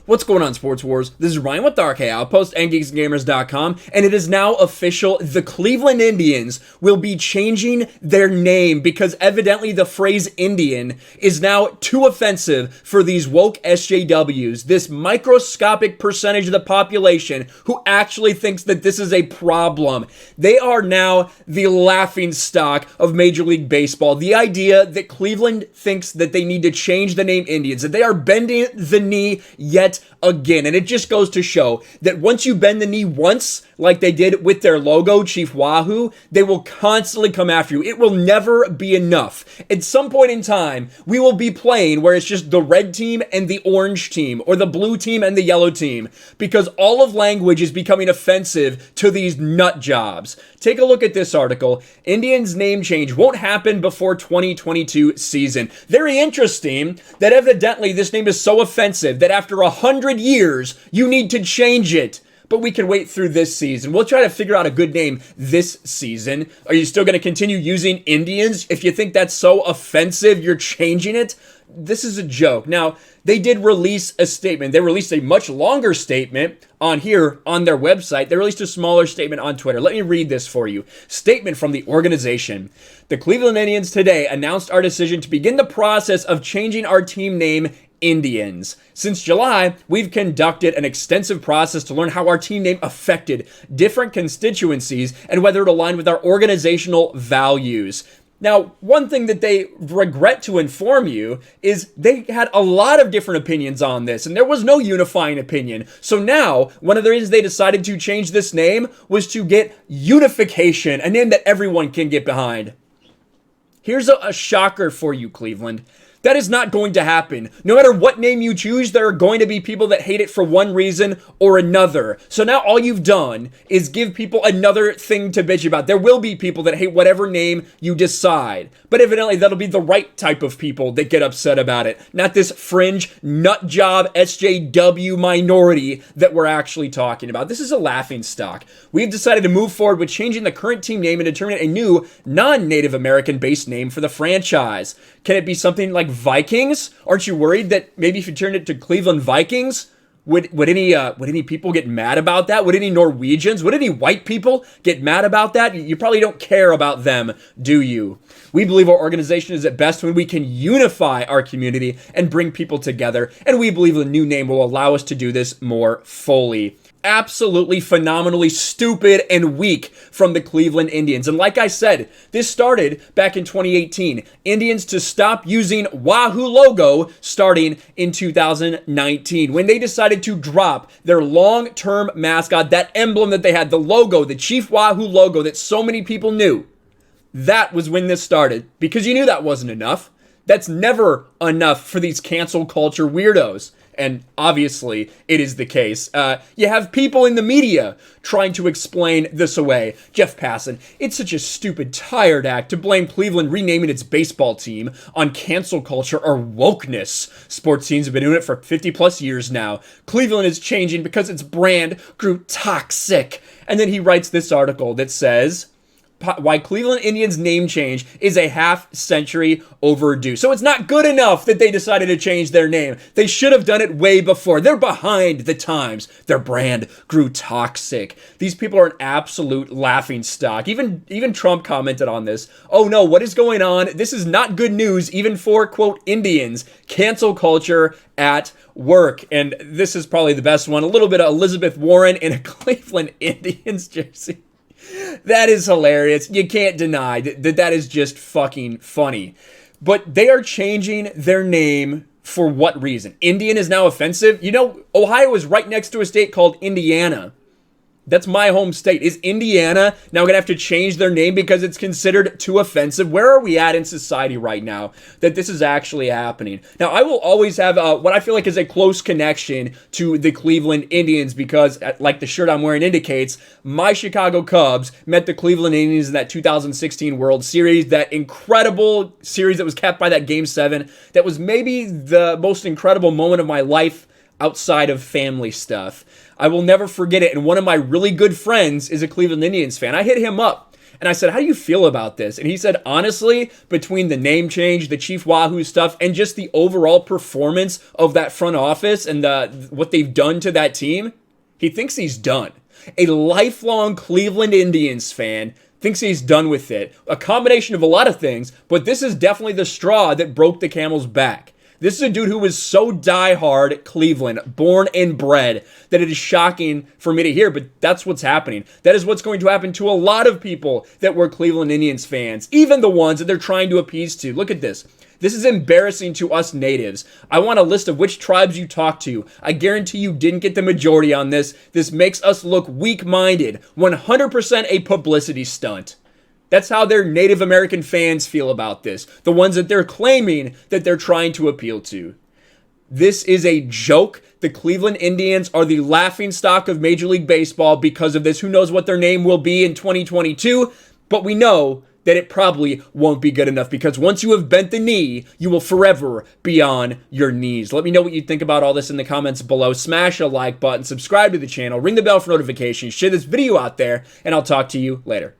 What's going on, Sports Wars? This is Ryan with the RK Outpost and GeeksandGamers.com, and it is now official. The Cleveland Indians will be changing their name because evidently the phrase Indian is now too offensive for these woke SJWs, this microscopic percentage of the population who actually thinks that this is a problem. They are now the laughingstock of Major League Baseball. The idea that Cleveland thinks that they need to change the name Indians, that they are bending the knee yet again. And it just goes to show that once you bend the knee once, like they did with their logo, Chief Wahoo, they will constantly come after you. It will never be enough. At some point in time, we will be playing where it's just the red team and the orange team, or the blue team and the yellow team, because all of language is becoming offensive to these nut jobs. Take a look at this article. Indians name change won't happen before 2022 season. Very interesting that evidently this name is so offensive that after 100 years, you need to change it. But we can wait through this season. We'll try to figure out a good name this season. Are you still going to continue using Indians? If you think that's so offensive, you're changing it? This is a joke. Now, they did release a statement. They released a much longer statement on here on their website. They released a smaller statement on Twitter. Let me read this for you. Statement from the organization. The Cleveland Indians today announced our decision to begin the process of changing our team name Indians. Since July, we've conducted an extensive process to learn how our team name affected different constituencies and whether it aligned with our organizational values. Now, one thing that they regret to inform you is they had a lot of different opinions on this, and there was no unifying opinion. So now, one of the reasons they decided to change this name was to get unification, a name that everyone can get behind. Here's a shocker for you, Cleveland. That is not going to happen. No matter what name you choose, there are going to be people that hate it for one reason or another. So now all you've done is give people another thing to bitch about. There will be people that hate whatever name you decide. But evidently that'll be the right type of people that get upset about it. Not this fringe nut job SJW minority that we're actually talking about. This is a laughing stock. We've decided to move forward with changing the current team name and determining a new non-Native American based name for the franchise. Can it be something like Vikings? Aren't you worried that maybe if you turned it to Cleveland Vikings, would any people get mad about that? Would any Norwegians, would any white people get mad about that? You probably don't care about them, do you? We believe our organization is at best when we can unify our community and bring people together, and we believe the new name will allow us to do this more fully. Absolutely phenomenally stupid and weak from the Cleveland Indians. And like I said, this started back in 2018. Indians to stop using Wahoo logo starting in 2019 when they decided to drop their long-term mascot, that emblem that they had, the logo, the Chief Wahoo logo that so many people knew. That was when this started, because you knew that wasn't enough. That's never enough for these cancel culture weirdos. And obviously, it is the case. You have people in the media trying to explain this away. Jeff Passan, it's such a stupid, tired act to blame Cleveland renaming its baseball team on cancel culture or wokeness. Sports teams have been doing it for 50 plus years now. Cleveland is changing because its brand grew toxic. And then he writes this article that says, why Cleveland Indians name change is a half-century overdue. So it's not good enough that they decided to change their name. They should have done it way before. They're behind the times. Their brand grew toxic. These people are an absolute laughingstock. Even Trump commented on this. Oh no, what is going on? This is not good news, even for, quote, Indians. Cancel culture at work. And this is probably the best one. A little bit of Elizabeth Warren in a Cleveland Indians jersey. That is hilarious. You can't deny that is just fucking funny. But they are changing their name for what reason? Indian is now offensive? You know, Ohio is right next to a state called Indiana. That's my home state. Is Indiana now going to have to change their name because it's considered too offensive? Where are we at in society right now that this is actually happening? Now, I will always have what I feel like is a close connection to the Cleveland Indians because, like the shirt I'm wearing indicates, my Chicago Cubs met the Cleveland Indians in that 2016 World Series, that incredible series that was capped by that Game 7. That was maybe the most incredible moment of my life outside of family stuff. I will never forget it. And one of my really good friends is a Cleveland Indians fan. I hit him up And I said, how do you feel about this? And he said, honestly, between the name change, the Chief Wahoo stuff, and just the overall performance of that front office and what they've done to that team, he thinks he's done. A lifelong Cleveland Indians fan thinks he's done with it. A combination of a lot of things, but this is definitely the straw that broke the camel's back. This is a dude who was so diehard Cleveland, born and bred, that it is shocking for me to hear, but that's what's happening. That is what's going to happen to a lot of people that were Cleveland Indians fans, even the ones that they're trying to appease to. Look at this. This is embarrassing to us natives. I want a list of which tribes you talked to. I guarantee you didn't get the majority on this. This makes us look weak-minded. 100% a publicity stunt. That's how their Native American fans feel about this. The ones that they're claiming that they're trying to appeal to. This is a joke. The Cleveland Indians are the laughingstock of Major League Baseball because of this. Who knows what their name will be in 2022? But we know that it probably won't be good enough because once you have bent the knee, you will forever be on your knees. Let me know what you think about all this in the comments below. Smash a like button, subscribe to the channel, ring the bell for notifications, share this video out there, and I'll talk to you later.